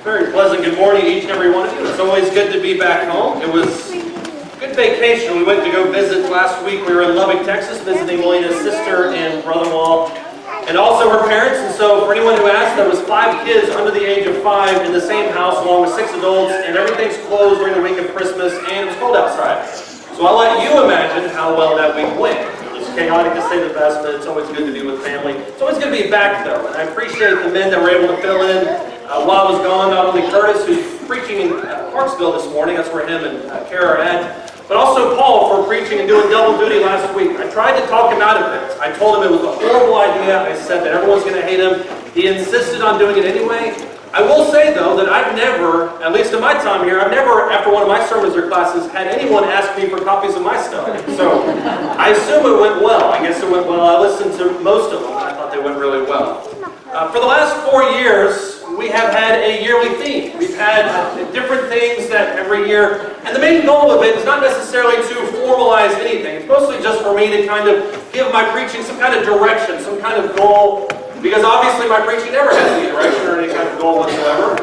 Very pleasant good morning to each and every one of you. It's always good to be back home. It was a good vacation. We went to go visit last week. We were in Lubbock, Texas, visiting Melina's sister and brother-in-law, and also her parents. And so for anyone who asked, there was 5 kids under the age of 5 in the same house, along with 6 adults, and everything's closed during the week of Christmas, and it was cold outside. So I'll let you imagine how well that week went. It was chaotic to say the best, but it's always good to be with family. It's always good to be back, though, and I appreciate the men that were able to fill in while I was gone. Not only Curtis, who's preaching in Parksville this morning, that's where him and Kara are at, but also Paul for preaching and doing double duty last week. I tried to talk him out of it. I told him it was a horrible idea. I said that everyone's going to hate him. He insisted on doing it anyway. I will say, though, that I've never, at least in my time here, I've never, after one of my sermons or classes, had anyone ask me for copies of my stuff. So I assume it went well. I guess it went well. I listened to most of them, and I thought they went really well. For the last 4 years, we have had a yearly theme. We've had different things that every year, and the main goal of it is not necessarily to formalize anything. It's mostly just for me to kind of give my preaching some kind of direction, some kind of goal, because obviously my preaching never has any direction or any kind of goal whatsoever.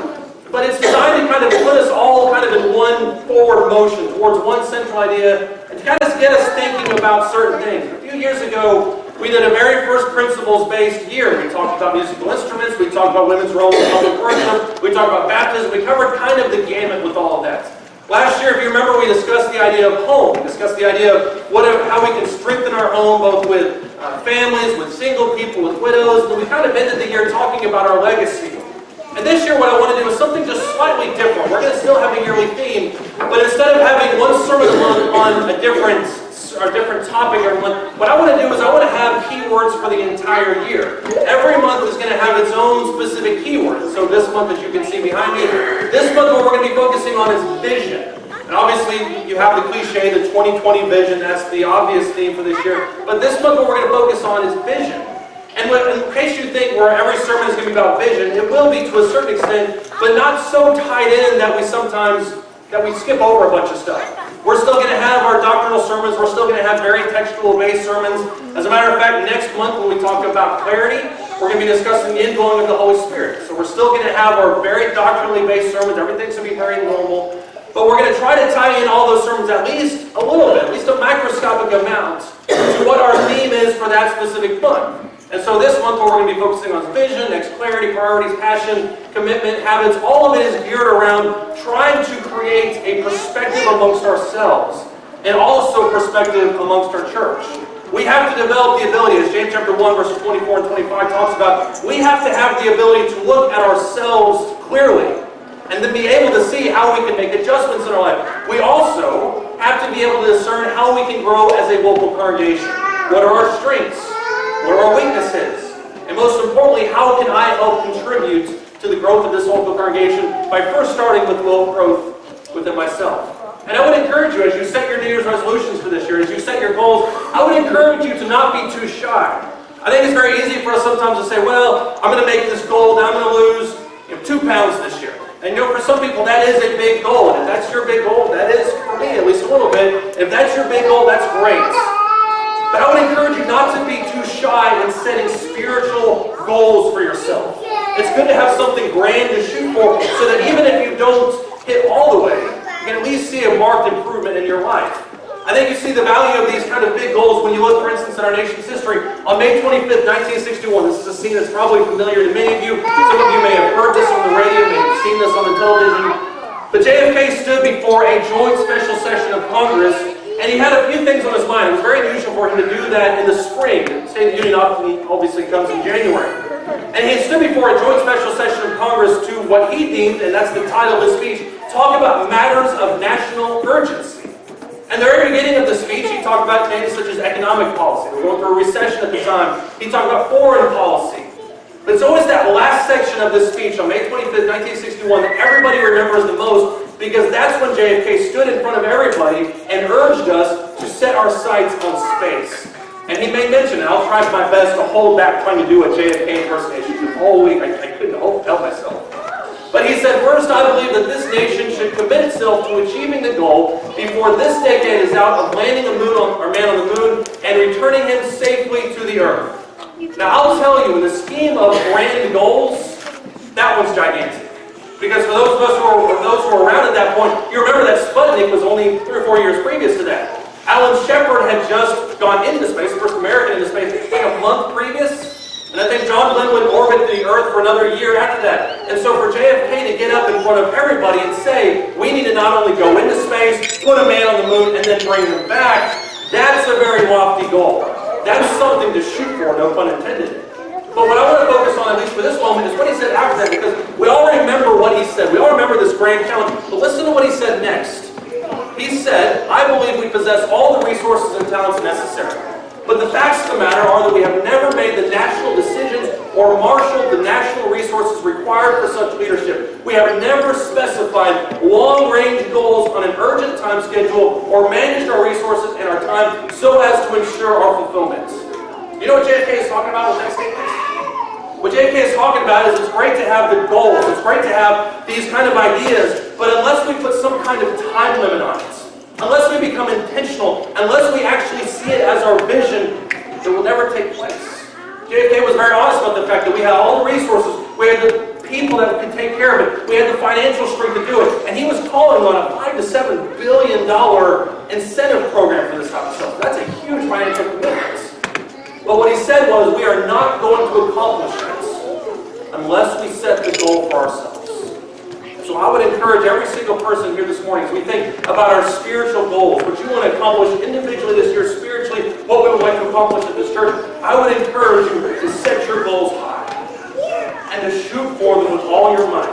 But it's designed to kind of put us all kind of in one forward motion towards one central idea and to kind of get us thinking about certain things. A few years ago, we did a very first principles-based year. We talked about musical instruments, we talked about women's role in public worship, we talked about baptism, we covered kind of the gamut with all of that. Last year, if you remember, we discussed the idea of home. We discussed the idea of how we can strengthen our home, both with families, with single people, with widows, and we kind of ended the year talking about our legacy. And this year, what I want to do is something just slightly different. We're going to still have a yearly theme, but instead of having one sermon a month on a different topic every month, what I want to do is I want to have keywords for the entire year. Every month is going to have its own specific keywords. So this month, as you can see behind me, this month what we're going to be focusing on is vision. And obviously, you have the cliche, the 2020 vision. That's the obvious theme for this year. But this month what we're going to focus on is vision. And in case you think where every sermon is going to be about vision, it will be to a certain extent, but not so tied in that we skip over a bunch of stuff. We're still going to have our doctrinal sermons. We're still going to have very textual-based sermons. As a matter of fact, next month when we talk about clarity, we're going to be discussing the indwelling of the Holy Spirit. So we're still going to have our very doctrinally-based sermons. Everything's going to be very normal. But we're going to try to tie in all those sermons at least a little bit, at least a microscopic amount, to what our theme is for that specific month. And so this month what we're going to be focusing on is vision, next clarity, priorities, passion, commitment, habits. All of it is geared around trying to create a perspective amongst ourselves and also perspective amongst our church. We have to develop the ability, as James chapter 1, verses 24 and 25 talks about, we have to have the ability to look at ourselves clearly and then be able to see how we can make adjustments in our life. We also have to be able to discern how we can grow as a local congregation. What are our strengths? What are our weaknesses? And most importantly, how can I help contribute to the growth of this local congregation by first starting with growth within myself? And I would encourage you, as you set your New Year's resolutions for this year, as you set your goals, I would encourage you to not be too shy. I think it's very easy for us sometimes to say, well, I'm going to make this goal, that I'm going to lose 2 pounds this year. And for some people, that is a big goal. And if that's your big goal, that is, for me, at least a little bit. If that's your big goal, that's great. But I would encourage you not to be too shy in setting spiritual goals for yourself. It's good to have something grand to shoot for so that even if you don't hit all the way, you can at least see a marked improvement in your life. I think you see the value of these kind of big goals when you look, for instance, at our nation's history. On May 25th, 1961, this is a scene that's probably familiar to many of you. Some of you may have heard this on the radio, may have seen this on the television. But JFK stood before a joint special session of Congress, and he had a few things on his mind. It was very unusual for him to do that in the spring. The State of the Union obviously comes in January. And he stood before a joint special session of Congress to what he deemed, and that's the title of his speech, talk about matters of national urgency. And the very beginning of the speech, he talked about things such as economic policy. We were going through a recession at the time. He talked about foreign policy. But it's always that last section of this speech on May 25th, 1961 that everybody remembers the most, because that's when JFK stood in front of everybody and urged us to set our sights on space. And he made mention, and I'll try my best to hold back trying to do a JFK impersonation. The whole week I couldn't help myself. But he said, first, I believe that this nation should commit itself to achieving the goal before this decade is out of landing a man on the moon and returning him safely to the earth. Now, I'll tell you, in the scheme of grand goals, that one's gigantic. Because for those of us who were around at that point, you remember that Sputnik was only 3 or 4 years previous to that. Alan Shepard had just gone into space, the first American into space, like a month previous. And I think John Glenn would orbit the Earth for another year after that. And so for JFK to get up in front of everybody and say, we need to not only go into space, put a man on the moon, and then bring him back, that's a very lofty goal. That's something to shoot for, no pun intended. But what I want to focus on, at least for this moment, is what he said after that, because we all remember what he said. We all remember this grand challenge. But listen to what he said next. He said, I believe we possess all the resources and talents necessary. But the facts of the matter are that we have never made the national decisions or marshaled the national resources required for such leadership. We have never specified long-range goals on an urgent time schedule or managed our resources and our time so as to ensure our fulfillment. You know what JFK is talking about with that statement? What JFK is talking about is it's great to have the goals, it's great to have these kind of ideas, but unless we put some kind of time limit on it, unless we become intentional, unless we actually see it as our vision, it will never take place. JFK was very honest about the fact that we had all the resources, we had the people that could take care of it, we had the financial strength to do it, and he was calling on a $5 to $7 billion incentive program for this type of stuff. That's a huge financial commitment. But what he said was, we are not going to accomplish this unless we set the goal for ourselves. So I would encourage every single person here this morning, as we think about our spiritual goals, what you want to accomplish individually this year spiritually, what we would like to accomplish at this church, I would encourage you to set your goals high and to shoot for them with all your might.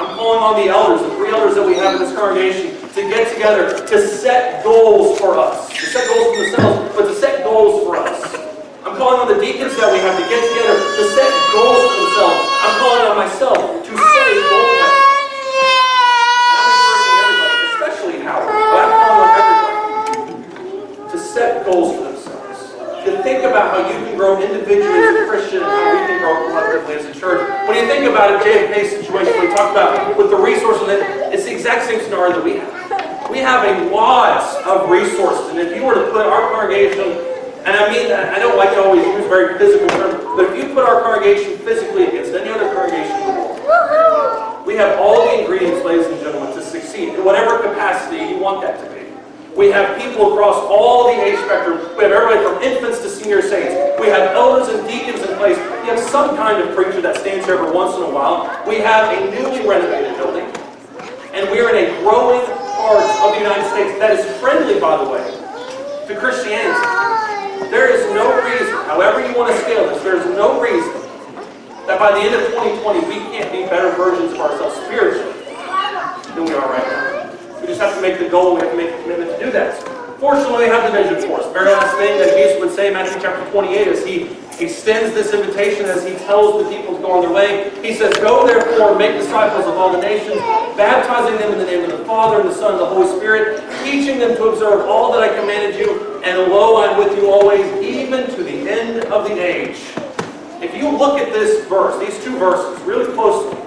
I'm calling on the elders, the 3 elders that we have in this congregation, to get together, to set goals for us. To set goals for themselves, but to set goals for us. I'm calling on the deacons that we have to get together to set goals for themselves. I'm calling on myself to set a goal for myself. I'm encouraging everybody, especially Howard, but I'm calling on everybody to set goals for themselves. To think about how you can grow individually as a Christian and how we can grow collectively as a church. When you think about a JFK situation, we talked about with the resources, it's the exact same scenario that we have. We have a lot of resources, and if you were to put our congregation, and I mean, I don't like to always use very physical terms, but if you put our congregation physically against any other congregation in the world, we have all the ingredients, ladies and gentlemen, to succeed in whatever capacity you want that to be. We have people across all the age spectrum. We have everybody from infants to senior saints. We have elders and deacons in place. We have some kind of preacher that stands here every once in a while. We have a newly renovated building. And we are in a growing part of the United States that is friendly, by the way, to Christianity. There is no reason, however you want to scale this, there is no reason that by the end of 2020 we can't be better versions of ourselves spiritually than we are right now. We just have to make the goal, we have to make the commitment to do that. Fortunately, we have the vision for us. The very last thing that Jesus would say in Matthew chapter 28 as he extends this invitation, as he tells the people to go on their way. He says, go therefore and make disciples of all the nations, baptizing them in the name of the Father and the Son and the Holy Spirit, teaching them to observe all that I commanded you, and lo, I'm with you always, even to the end of the age. If you look at this verse, these 2 verses, really closely,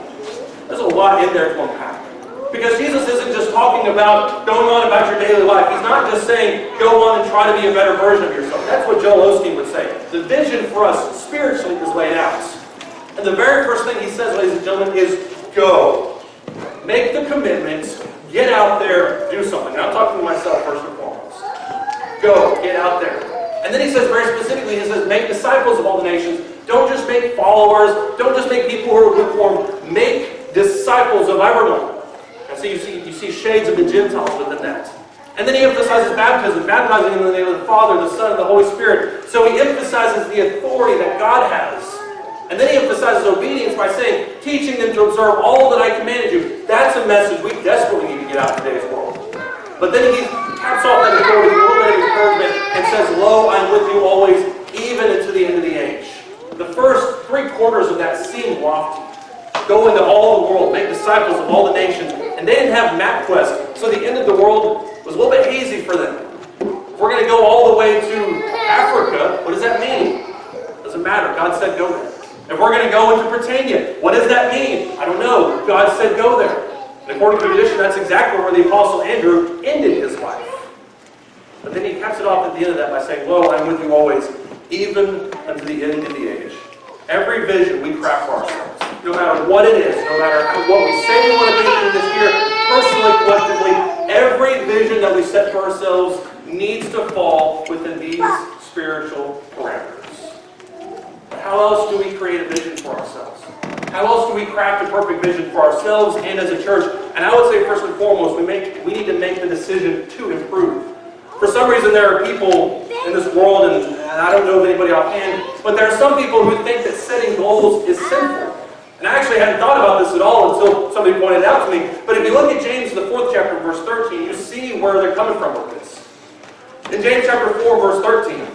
there's a lot in there to unpack. Because Jesus isn't just talking about going on about your daily life. He's not just saying, go on and try to be a better version of yourself. That's what Joel Osteen would say. The vision for us spiritually is laid out. And the very first thing he says, ladies and gentlemen, is go. Make the commitment. Get out there. Do something. And I'm talking to myself first and foremost. Go. Get out there. And then he says very specifically, he says, make disciples of all the nations. Don't just make followers. Don't just make people who are lukewarm. Make disciples of everyone. So you see shades of the Gentiles within that. And then he emphasizes baptism, baptizing in the name of the Father, the Son, and the Holy Spirit. So he emphasizes the authority that God has. And then he emphasizes obedience by saying, teaching them to observe all that I commanded you. That's a message we desperately need to get out in today's world. But then he caps off that authority with a little bit of encouragement and says, lo, I'm with you always, even into the end of the age. The first 3 quarters of that seem lofty. Go into all the world, make disciples of all the nations. And they didn't have MapQuest, so the end of the world was a little bit hazy for them. If we're going to go all the way to Africa, what does that mean? Doesn't matter. God said go there. If we're going to go into Britannia, what does that mean? I don't know. God said go there. And according to tradition, that's exactly where the Apostle Andrew ended his life. But then he caps it off at the end of that by saying, lo, I'm with you always, even unto the end of the age. Every vision we craft for ourselves, no matter what it is, no matter what we say we want to be in this year, personally, collectively, every vision that we set for ourselves needs to fall within these spiritual parameters. But how else do we create a vision for ourselves? How else do we craft a perfect vision for ourselves and as a church? And I would say first and foremost, we need to make the decision to improve. For some reason, there are people in this world, and I don't know of anybody offhand, but there are some people who think that setting goals is sinful. And I actually hadn't thought about this at all until somebody pointed it out to me. But if you look at James, the 4th chapter, verse 13, you see where they're coming from with this. In James chapter 4, verse 13,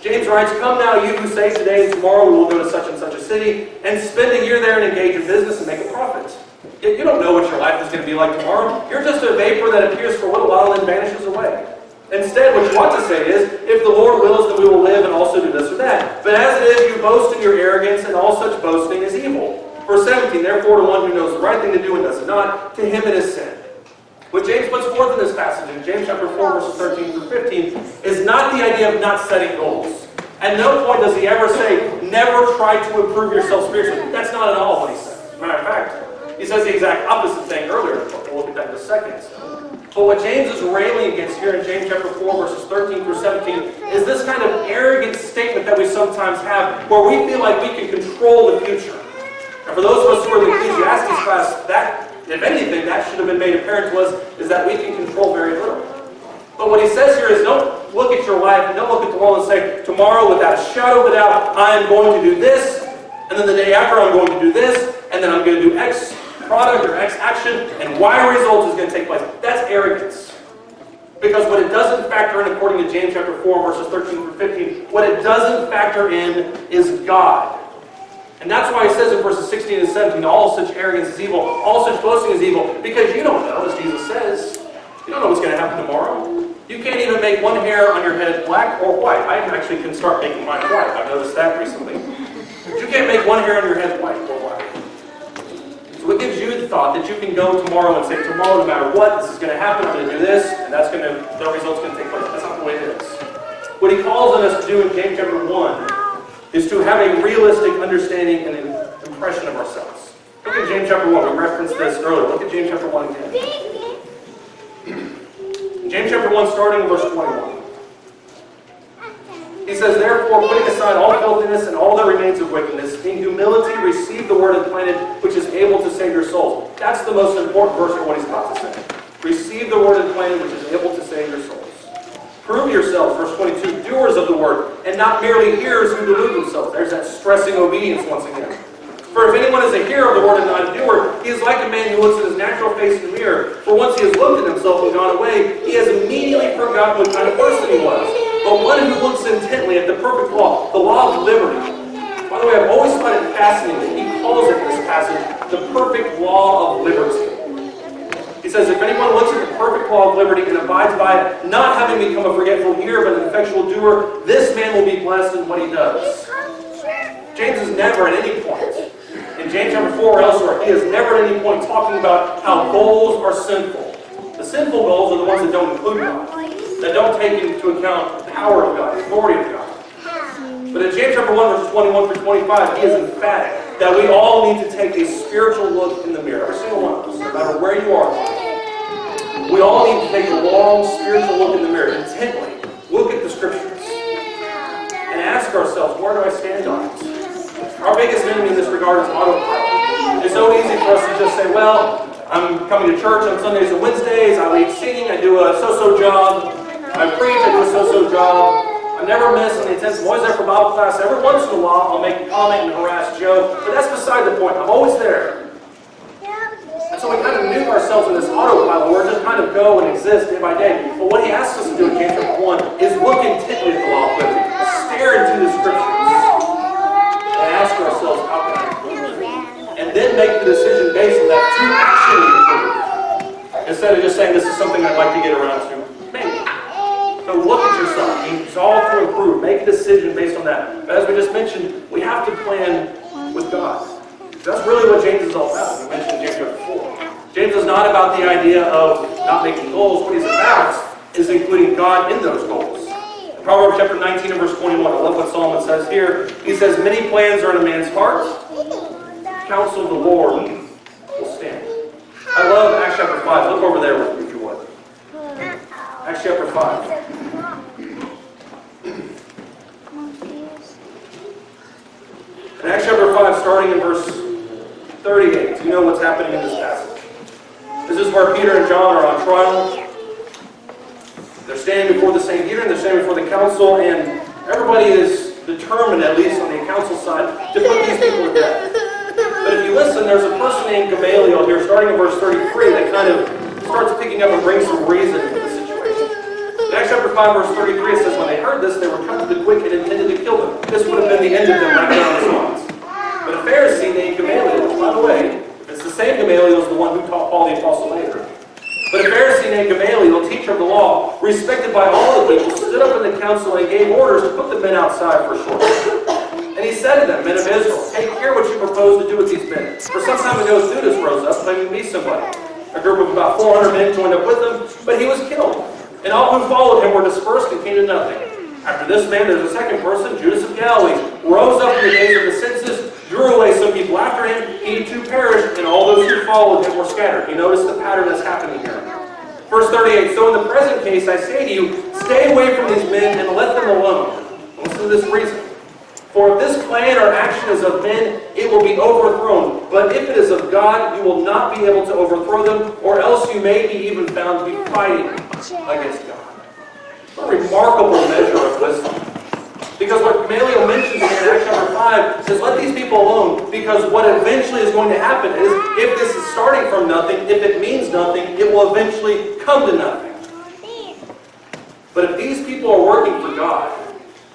James writes, "Come now, you who say today and tomorrow we will go to such and such a city, and spend a year there and engage in business and make a profit. Yet you don't know what your life is going to be like tomorrow. You're just a vapor that appears for a little while and then vanishes away. Instead, what you want to say is, if the Lord wills, then we will live and also do this or that. But as it is, you boast in your arrogance, and all such boasting is evil." Verse 17, "Therefore to one who knows the right thing to do and does it not, to him it is sin." What James puts forth in this passage, in James chapter 4, verses 13 through 15, is not the idea of not setting goals. At no point does he ever say, never try to improve yourself spiritually. That's not at all what he says. As a matter of fact, he says the exact opposite thing earlier. We'll look at that in a second. But what James is railing against here in James chapter 4, verses 13 through 17, is this kind of arrogant statement that we sometimes have, where we feel like we can control the future. And for those of us who are in the Ecclesiastes class, that, if anything, that should have been made apparent to us, is that we can control very little. But what he says here is, don't look at your life and don't look at the world and say, tomorrow, without a shadow of a doubt, I am going to do this, and then the day after I'm going to do this, and then I'm going to do X product or X action, and Y result is going to take place. That's arrogance. Because what it doesn't factor in, according to James chapter 4, verses 13 through 15, what it doesn't factor in is God. And that's why he says in verses 16 and 17, all such arrogance is evil, all such boasting is evil, because you don't know, as Jesus says, you don't know what's going to happen tomorrow. You can't even make one hair on your head black or white. I actually can start making mine white. I've noticed that recently. But you can't make one hair on your head white or black. So it gives you the thought that you can go tomorrow and say, tomorrow, no matter what, this is going to happen, I'm going to do this, and that's going to, the result's going to take place. That's not the way it is. What he calls on us to do in James chapter 1 is to have a realistic understanding and an impression of ourselves. Look at James chapter 1. We referenced this earlier. Look at James chapter 1 again. James chapter 1, starting in verse 21. He says, "Therefore, putting aside all filthiness and all that remains of wickedness, in humility receive the word implanted, which is able to save your souls." That's the most important verse for what he's about to say. Receive the word implanted, which is able to save your souls. "Prove yourselves," verse 22, "doers of the word, and not merely hearers who delude themselves." There's that stressing obedience once again. "For if anyone is a hearer of the word and not a doer, he is like a man who looks at his natural face in the mirror. For once he has looked at himself and gone away, he has immediately forgotten what kind of person he was. But one who looks intently at the perfect law, the law of liberty." By the way, I've always found it fascinating that he calls it in this passage the perfect law of liberty. He says, "If anyone looks at the perfect law of liberty and abides by it, not having become a forgetful hearer but an effectual doer, this man will be blessed in what he does." James is never at any point, in James chapter 4 or elsewhere, he is never at any point talking about how goals are sinful. The sinful goals are the ones that don't include God, that don't take into account the power of God, the authority of God. But in James chapter 1, verses 21 through 25, he is emphatic that we all need to take a spiritual look in the mirror. Every single one of us, no matter where you are. We all need to take a long spiritual look in the mirror, intently. Look at the scriptures. And ask ourselves, where do I stand on it? Our biggest enemy in this regard is autopilot. It's so easy for us to just say, well, I'm coming to church on Sundays and Wednesdays, I lead singing, I do a so-so job, I preach, I do a so-so job, I never miss any attendance, I'm always there for Bible class. Every once in a while I'll make a comment and harass Joe, but that's beside the point. I'm always there. And so we kind of nuke ourselves in this autopilot where we just kind of go and exist day by day. But what he asks us to do in James chapter 1 is look intently at the law of liberty, stare into the scriptures, and ask ourselves, how can I improve? And then make the decision based on that to actually improve. Instead of just saying, this is something I'd like to get around to. Maybe. So look at yourself. Resolve to improve. Make a decision based on that. But as we just mentioned, we have to plan with God. That's really what James is all about. We mentioned in James chapter 4. James is not about the idea of not making goals. What he's about is including God in those goals. Proverbs chapter 19 and verse 21. I love what Solomon says here. He says, many plans are in a man's heart, counsel of the Lord will stand. I love Acts chapter 5. Look over there with me if you would. Acts chapter 5. In Acts chapter 5, starting in verse 38, you know what's happening in this passage. This is where Peter and John are on trial. They're standing before the Sanhedrin, they're standing before the council, and everybody is determined, at least on the council side, to put these people to death. But if you listen, there's a person named Gamaliel here, starting in verse 33, that kind of starts picking up and brings some reason to the situation. In Acts chapter 5, verse 33, it says, when they heard this, they were cut to the quick and intended to kill them. This would have been the end of them right there on the spot. But a Pharisee named Gamaliel, by the way, it's the same Gamaliel as the one who taught Paul the Apostle later. But a Pharisee named Gamaliel, teacher of the law, respected by all the people, stood up in the council and gave orders to put the men outside for a short time. And he said to them, men of Israel, take care what you propose to do with these men. For some time ago, Judas rose up, claiming to be somebody. A group of about 400 men joined up with him, but he was killed. And all who followed him were dispersed and came to nothing. After this man, there's a second person, Judas of Galilee, rose up in the days of the census, drew away some people after him, he too perished, and all those who followed him were scattered. You notice the pattern that's happening here. Verse 38, so in the present case, I say to you, stay away from these men and let them alone. Listen to this reason. For if this plan or action is of men, it will be overthrown. But if it is of God, you will not be able to overthrow them, or else you may be even found to be fighting against God. What a remarkable measure of wisdom. Because what Gamaliel mentions here in Acts chapter 5 says, let these people alone, because what eventually is going to happen is, if this is starting from nothing, if it means nothing, it will eventually come to nothing. But if these people are working for God,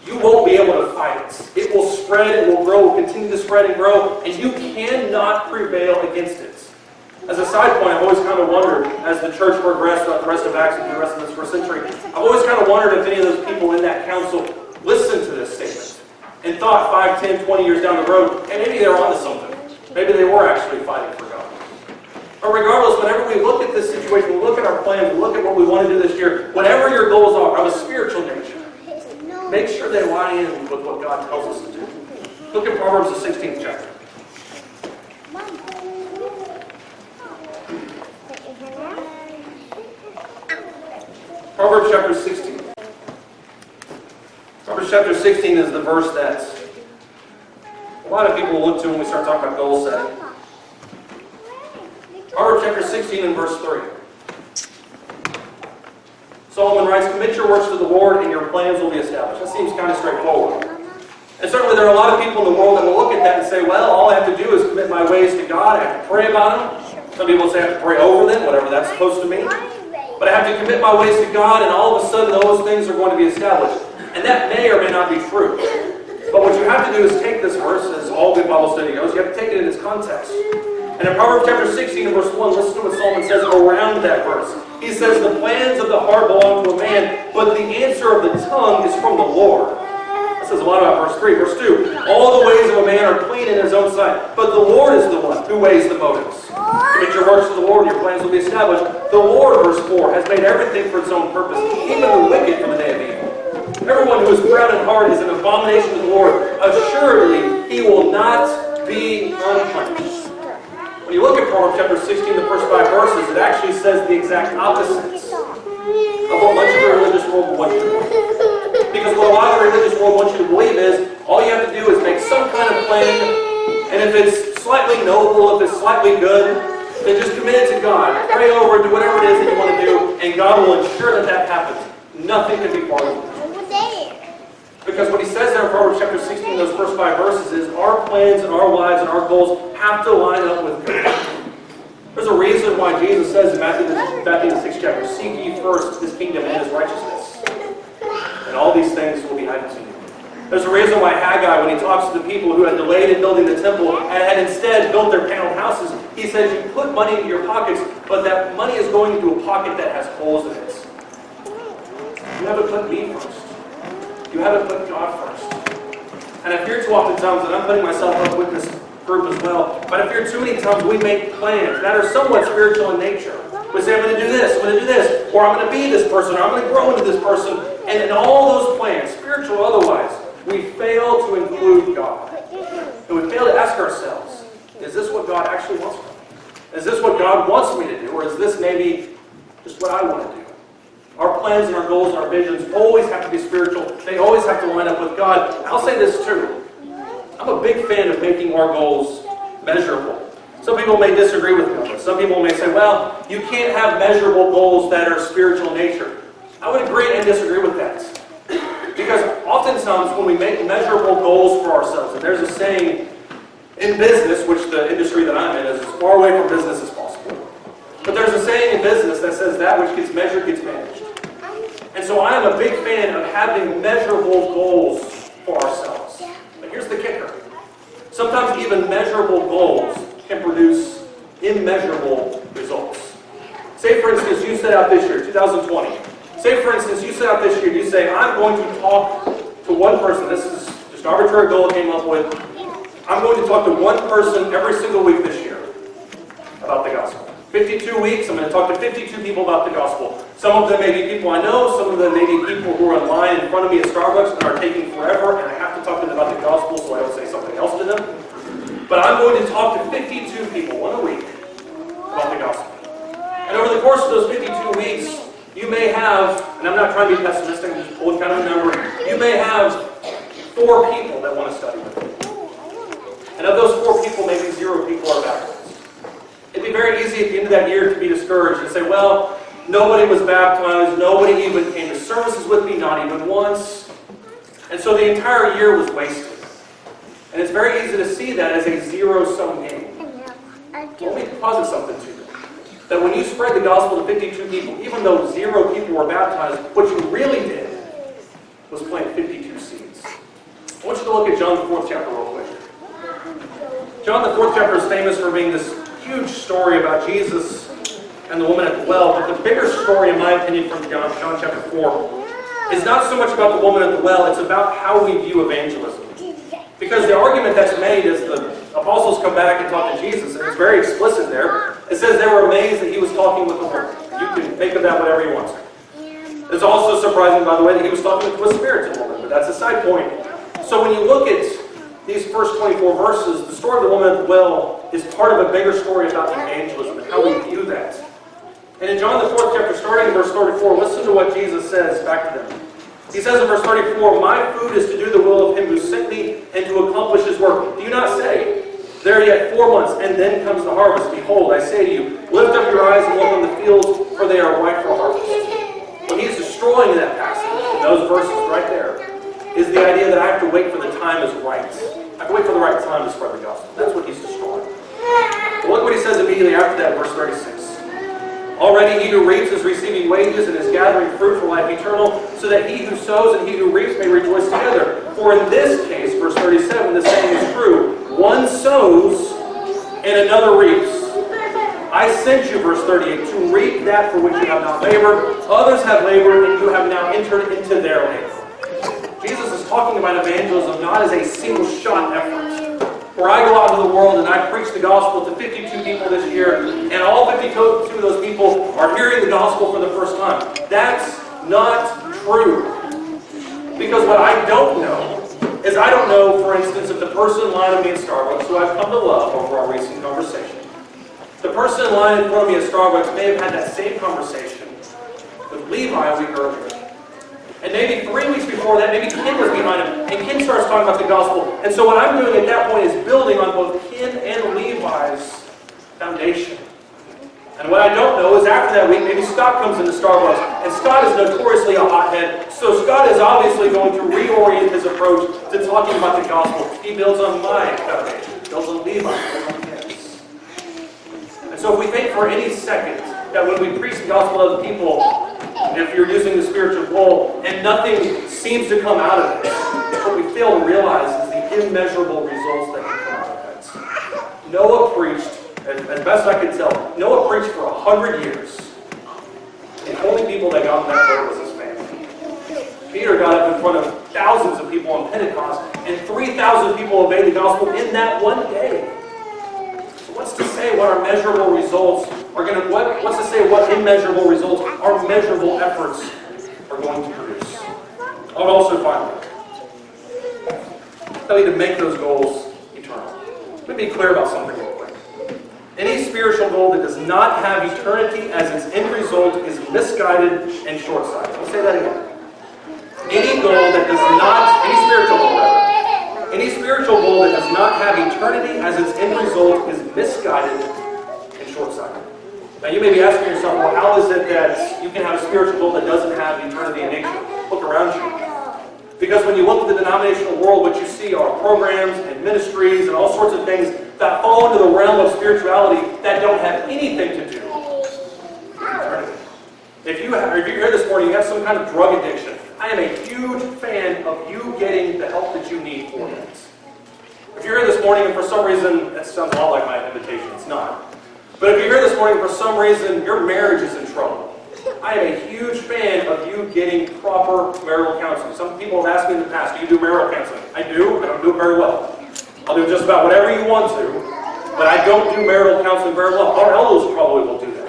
you won't be able to fight it. It will spread, it will grow, it will continue to spread and grow, and you cannot prevail against it. As a side point, I've always kind of wondered, as the church progressed throughout the rest of Acts and the rest of this first century, I've always kind of wondered if any of those people in that council listened to this statement and thought 5, 10, 20 years down the road, and maybe they were onto something. Maybe they were actually fighting for God. But regardless, whenever we look at this situation, we look at our plans, we look at what we want to do this year, whatever your goals are of a spiritual nature, make sure they lie in with what God tells us to do. Look at Proverbs the 16th chapter. Proverbs chapter 16. Proverbs chapter 16 is the verse that a lot of people look to when we start talking about goal setting. Proverbs chapter 16 and verse 3. Solomon writes, commit your works to the Lord and your plans will be established. That seems kind of straightforward. And certainly there are a lot of people in the world that will look at that and say, well, all I have to do is commit my ways to God. I have to pray about them. Some people say I have to pray over them, whatever that's supposed to mean. But I have to commit my ways to God, and all of a sudden those things are going to be established. And that may or may not be true. But what you have to do is take this verse, as all good Bible study goes, you have to take it in its context. And in Proverbs chapter 16 and verse 1, listen to what Solomon says around that verse. He says, the plans of the heart belong to a man, but the answer of the tongue is from the Lord. That says a lot about verse 3. Verse 2, all the ways of a man are clean in his own sight, but the Lord is the one who weighs the motives. Commit your works to the Lord, your plans will be established. The Lord, verse 4, has made everything for its own purpose, even the wicked from the day of evil. Everyone who is proud in heart is an abomination to the Lord. Assuredly, he will not be unpunished. When you look at Proverbs chapter 16, the first 5 verses, it actually says the exact opposite of what much of the religious world wants you to believe. Because what a lot of the religious world wants you to believe is, all you have to do is make some kind of plan, and if it's slightly noble, if it's slightly good, then just commit it to God. Pray over, do whatever it is that you want to do, and God will ensure that that happens. Nothing can be part of it. Because what he says there in Proverbs chapter 16, those first 5 verses, is our plans and our lives and our goals have to line up with God. There's a reason why Jesus says in Matthew the 6th chapter, seek ye first his kingdom and his righteousness, and all these things will be added to you. There's a reason why Haggai, when he talks to the people who had delayed in building the temple and had instead built their paneled houses, he says, you put money into your pockets, but that money is going into a pocket that has holes in it. You haven't put me first. You haven't put God first. And I fear too often times, and I'm putting myself up with this group as well, but I fear too many times we make plans that are somewhat spiritual in nature. We say, I'm going to do this, I'm going to do this, or I'm going to be this person, or I'm going to grow into this person. And in all those plans, spiritual or otherwise, we fail to include God. And we fail to ask ourselves, is is this what God actually wants from me? Is this what God wants me to do, or is this maybe just what I want to do? Our plans and our goals and our visions always have to be spiritual. They always have to line up with God. And I'll say this too. I'm a big fan of making our goals measurable. Some people may disagree with me on this. Some people may say, well, you can't have measurable goals that are spiritual in nature. I would agree and disagree with that. Because oftentimes when we make measurable goals for ourselves, and there's a saying in business, which the industry that I'm in is as far away from business as possible. But there's a saying in business that says that which gets measured gets managed. And so I am a big fan of having measurable goals for ourselves. But here's the kicker. Sometimes even measurable goals can produce immeasurable results. Say, for instance, you set out this year, 2020. Say, for instance, you set out this year, you say, I'm going to talk to one person. This is just an arbitrary goal I came up with. I'm going to talk to one person every single week this year about the gospel. 52 weeks, I'm going to talk to 52 people about the gospel. Some of them may be people I know, some of them may be people who are in line in front of me at Starbucks and are taking forever, and I have to talk to them about the gospel so I don't say something else to them. But I'm going to talk to 52 people, one a week, about the gospel. And over the course of those 52 weeks, you may have, and I'm not trying to be pessimistic, I'm just pulling kind of a number, you may have 4 people that want to study with you. And of those 4 people, maybe 0 people are baptized. It'd be very easy at the end of that year to be discouraged and say, well, nobody was baptized, nobody even came to services with me, not even once. And so the entire year was wasted. And it's very easy to see that as a zero-sum game. Let me posit something to you. That when you spread the gospel to 52 people, even though 0 people were baptized, what you really did was plant 52 seeds. I want you to look at John the 4th chapter real quick. John the 4th chapter is famous for being this huge story about Jesus and the woman at the well, but the bigger story, in my opinion, from John chapter 4 is not so much about the woman at the well, it's about how we view evangelism. Because the argument that's made is the apostles come back and talk to Jesus, and it's very explicit there. It says they were amazed that he was talking with a woman. You can make of that whatever you want to. It's also surprising, by the way, that he was talking to a spiritual woman, but that's a side point. So when you look at these first 24 verses, the story of the woman at the well is part of a bigger story about evangelism and how we view that. And in John the 4th chapter, starting in verse 34, listen to what Jesus says back to them. He says in verse 34, my food is to do the will of him who sent me and to accomplish his work. Do you not say, there are yet 4 months, and then comes the harvest? Behold, I say to you, lift up your eyes and look on the fields, for they are ripe for harvest. What he's destroying in that passage, in those verses right there, is the idea that I have to wait for the time is right. I have to wait for the right time to spread the gospel. That's what he's destroying. But look what he says immediately after that, verse 36. Already he who reaps is receiving wages and is gathering fruit for life eternal, so that he who sows and he who reaps may rejoice together. For in this case, verse 37, the saying is true. One sows and another reaps. I sent you, verse 38, to reap that for which you have not labored. Others have labored, and you have now entered into their labor. Jesus is talking about evangelism not as a single-shot effort, where I go out into the world and I preach the gospel to 52 people this year, and all 52 of those people are hearing the gospel for the first time. That's not true. Because what I don't know is I don't know, for instance, if the person in line of me at Starbucks, who I've come to love over our recent conversation, the person in line in front of me at Starbucks may have had that same conversation with Levi a week earlier. And maybe 3 weeks before that, maybe Ken was behind him, and Ken starts talking about the gospel. And so what I'm doing at that point is building on both Ken and Levi's foundation. And what I don't know is after that week, maybe Scott comes into Starbucks, and Scott is notoriously a hothead, so Scott is obviously going to reorient his approach to talking about the gospel. He builds on my foundation, builds on Levi, builds on Ken's. And so if we think for any second that when we preach the gospel to other people, if you're using the spiritual goal, and nothing seems to come out of it, what we fail to realize is the immeasurable results that can come out of it. Noah preached, as best I can tell, Noah preached for 100 years. The only people that got in that boat was his family. Peter got up in front of thousands of people on Pentecost, and 3,000 people obeyed the gospel in that one day. So what's to say what our measurable results are going to, what's to say what immeasurable results our measurable efforts are going to produce? I would also finally tell you to make those goals eternal. Let me be clear about something real quick. spiritual goal that does not have eternity as its end result is misguided and short-sighted. I'll say that again. Any goal that does not, any spiritual goal rather, any spiritual goal that does not have eternity as its end result is misguided and short-sighted. Now you may be asking yourself, well, how is it that you can have a spiritual goal that doesn't have eternity in nature? Look around you. Because when you look at the denominational world, what you see are programs and ministries and all sorts of things that fall into the realm of spirituality that don't have anything to do with eternity. If you're here this morning, you have some kind of drug addiction, I am a huge fan of you getting the help that you need for that. If you're here this morning and for some reason, that sounds a lot like my invitation, it's not. But if you're here this morning and for some reason your marriage is in trouble, I am a huge fan of you getting proper marital counseling. Some people have asked me in the past, do you do marital counseling? I do. I don't do it very well. I'll do just about whatever you want to, but I don't do marital counseling very well. Our elders probably will do that.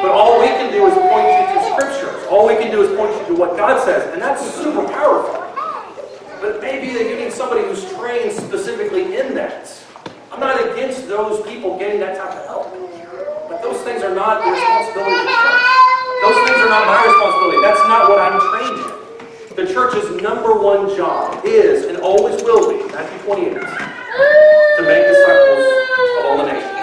But all we can do is point you to Scriptures. All we can do is point you to what God says, and that's super powerful. But it may be that you need somebody who's trained specifically in that. I'm not against those people getting that type of help. But those things are not the responsibility of the church. Those things are not my responsibility. That's not what I'm trained in. The church's #1 job is, and always will be, Matthew 28, to make disciples of all the nations.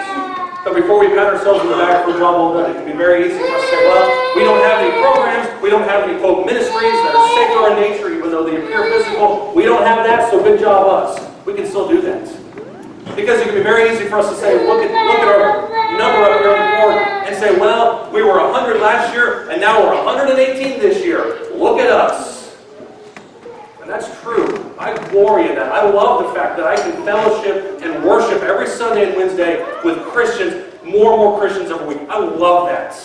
But before we pat ourselves in the back for a job well done, it can be very easy for us to say, well, we don't have any programs, we don't have any folk ministries that are secular in nature, even though they appear physical. We don't have that, so good job us. We can still do that. Because it can be very easy for us to say, look at our number up here on the board and say, well, we were 100 last year and now we're 118 this year. Look at us. And that's true. I glory in that. I love the fact that I can fellowship and worship every Sunday and Wednesday with Christians, more and more Christians every week. I love that.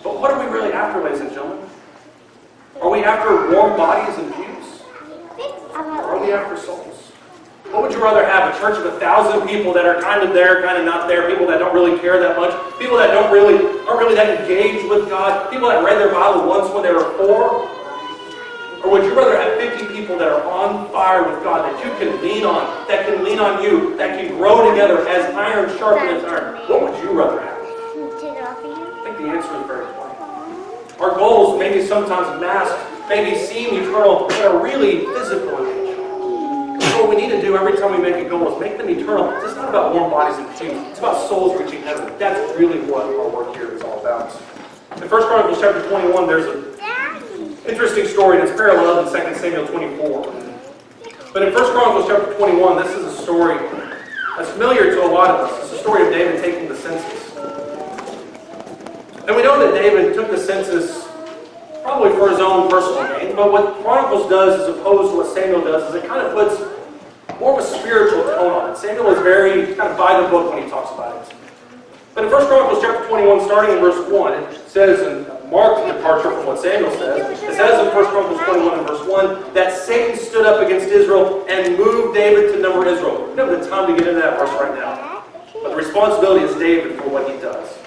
But what are we really after, ladies and gentlemen? Are we after warm bodies and pews? Or are we after souls? What would you rather have? A church of 1,000 people that are kind of there, kind of not there, people that don't really care that much, people that aren't really that engaged with God, people that read their Bible once when they were 4? Or would you rather have 50 people that are on fire with God, that you can lean on, that can lean on you, that can grow together as iron sharpens iron? What would you rather have? I think the answer is very plain. Our goals may be sometimes masked, maybe seem eternal, but are really physical in nature. What we need to do every time we make a goal is make them eternal. It's not about warm bodies and pews. It's about souls reaching heaven. That's really what our work here is all about. In 1 Chronicles chapter 21, there's an interesting story, and it's paralleled in 2 Samuel 24. But in 1 Chronicles chapter 21, this is a story that's familiar to a lot of us. It's the story of David taking the census. And we know that David took the census probably for his own personal gain, but what Chronicles does as opposed to what Samuel does is it kind of puts more of a spiritual tone on it. Samuel is very kind of by the book when he talks about it. But in 1 Chronicles chapter 21, starting in verse 1, it says, and marked departure from what Samuel says, it says in 1 Chronicles 21 and verse 1, that Satan stood up against Israel and moved David to number Israel. We don't have the time to get into that verse right now. But the responsibility is David for what he does.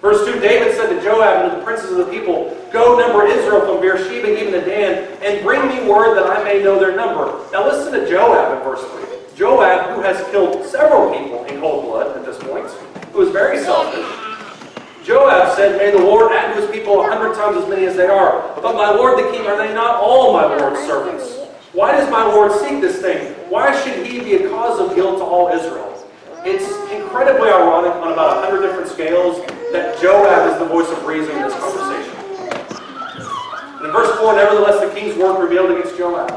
Verse 2, David said to Joab and to the princes of the people, go number Israel from Beersheba even to Dan, and bring me word that I may know their number. Now listen to Joab in verse 3. Joab, who has killed several people in cold blood at this point, who is very selfish. Joab said, may the Lord add to his people 100 times as many as they are. But my lord the king, are they not all my lord's servants? Why does my lord seek this thing? Why should he be a cause of guilt to all Israel? It's incredibly ironic on about 100 different scales that Joab is the voice of reason in this conversation. And in verse 4, nevertheless the king's work revealed against Joab.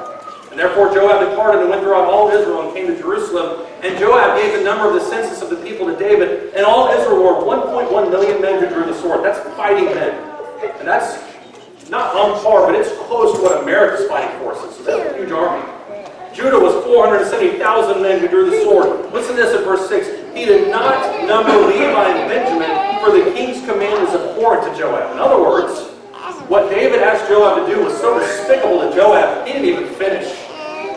And therefore Joab departed and went throughout all Israel and came to Jerusalem. And Joab gave the number of the census of the people to David. And all Israel were 1.1 million men who drew the sword. That's fighting men. And that's not on par, but it's close to what America's fighting forces. So that's a huge army. Judah was 470,000 men who drew the sword. Listen to this in verse 6. He did not number Levi and Benjamin, for the king's command is abhorrent to Joab. In other words, what David asked Joab to do was so despicable to Joab, he didn't even finish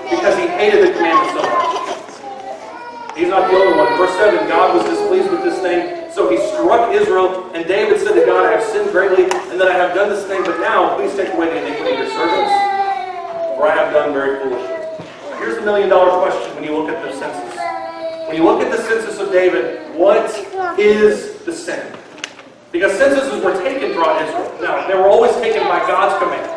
because he hated the commandment so much. He's not the only one. Verse 7, God was displeased with this thing, so he struck Israel, and David said to God, I have sinned greatly, and that I have done this thing, but now please take away the iniquity of your servants, for I have done very foolishly. Here's the $1 million question when you look at the census. When you look at the census of David, what is the sin? Because censuses were taken throughout Israel. Now, they were always taken by God's command.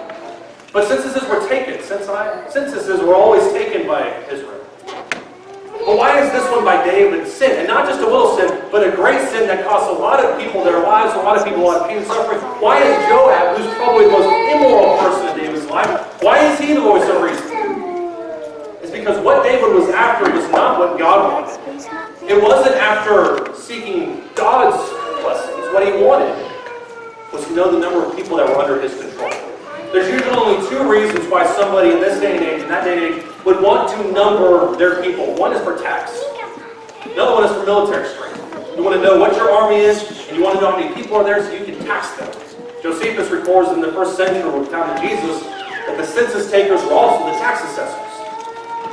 But censuses were taken. Censuses were always taken by Israel. But why is this one by David's sin? And not just a little sin, but a great sin that cost a lot of people their lives, a lot of people a lot of pain and suffering. Why is Joab, who's probably the most immoral person in David's life, why is he the voice of reason? It's because what David was after was not what God wanted. It wasn't after seeking God's blessings. What he wanted was to know the number of people that were under his control. There's usually only two reasons why somebody in this day and age, in that day and age, would want to number their people. One is for tax. Another one is for military strength. You want to know what your army is, and you want to know how many people are there so you can tax them. Josephus records in the first century, with the time of Jesus, that the census takers were also the tax assessors.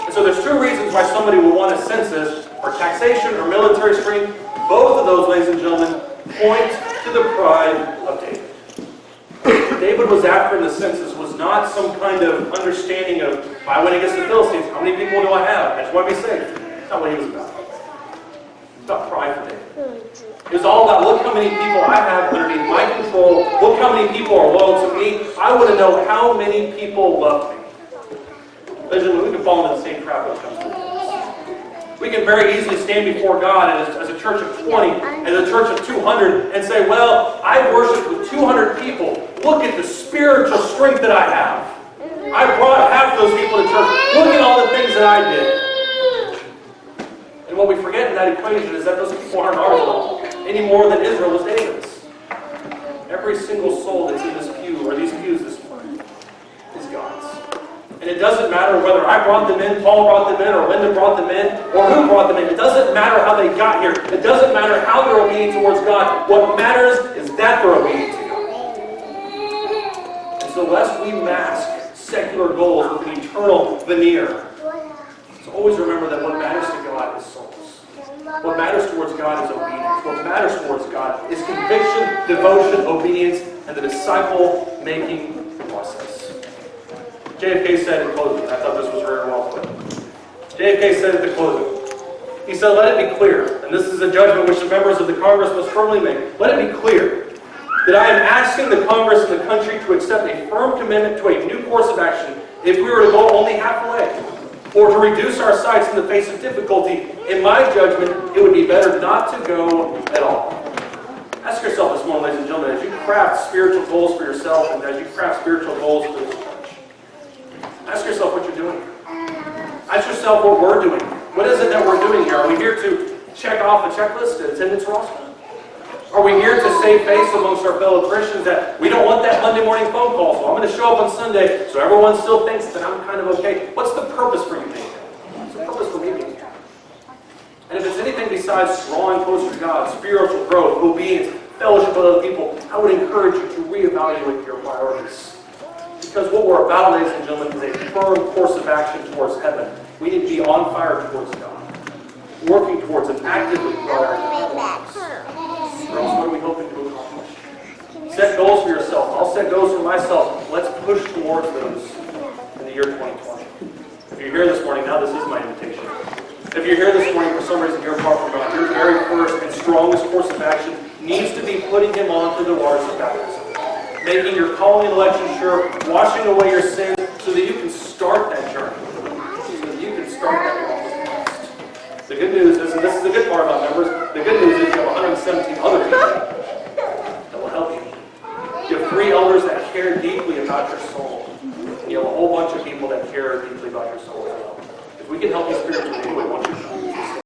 And so there's two reasons why somebody would want a census, for taxation or military strength. Both of those, ladies and gentlemen, point to the pride of David. What David was after in the census was not some kind of understanding of, if I went against the Philistines, how many people do I have? I just want to be safe. That's not what he was about. It's about pride for David. It was all about, look how many people I have underneath my control. Look how many people are loyal to me. I want to know how many people love me. Ladies and gentlemen, we can fall into the same trap when it comes to this. We can very easily stand before God as a church of 20, as a church of 200, and say, well, I worshiped with 200 people. Look at the spiritual strength that I have. I brought half those people to church. Look at all the things that I did. And what we forget in that equation is that those people aren't ours at all, any more than Israel was David's. Every single soul that's in this pew, or these pews this morning, is God's. And it doesn't matter whether I brought them in, Paul brought them in, or Linda brought them in, or who brought them in. It doesn't matter how they got here. It doesn't matter how they're obedient towards God. What matters is that they're obedient to God. And so lest we mask secular goals with an eternal veneer, so always remember that what matters to God is souls. What matters towards God is obedience. What matters towards God is conviction, devotion, obedience, and the disciple-making process. JFK said in closing, I thought this was very well put. JFK said at the closing, he said, let it be clear, and this is a judgment which the members of the Congress must firmly make, let it be clear that I am asking the Congress and the country to accept a firm commitment to a new course of action if we were to go only halfway, or to reduce our sights in the face of difficulty. In my judgment, it would be better not to go at all. Ask yourself this morning, ladies and gentlemen, as you craft spiritual goals for yourself and as you craft spiritual goals for this church, ask yourself what you're doing. Ask yourself what we're doing. What is it that we're doing here? Are we here to check off a checklist, an attendance roster? Are we here to save face amongst our fellow Christians that we don't want that Monday morning phone call, so I'm going to show up on Sunday so everyone still thinks that I'm kind of okay? What's the purpose for you being here? What's the purpose for me being here? And if it's anything besides drawing closer to God, spiritual growth, obedience, fellowship with other people, I would encourage you to reevaluate your priorities. Because what we're about, ladies and gentlemen, is a firm course of action towards heaven. We need to be on fire towards God, working towards and actively growing. Or else what are we hoping to accomplish? Set goals for yourself. I'll set goals for myself. Let's push towards those in the year 2020. If you're here this morning, now this is my invitation. If you're here this morning for some reason you're far from God, your very first and strongest course of action needs to be putting Him on through the waters of baptism. Making your calling and election sure, washing away your sins so that you can start that journey. So that you can start that walk with Christ. The good news is, and this is the good part about members, the good news is you have 117 other people that will help you. You have 3 elders that care deeply about your soul. And you have a whole bunch of people that care deeply about your soul as well. If we can help you spiritually anyway, why don't you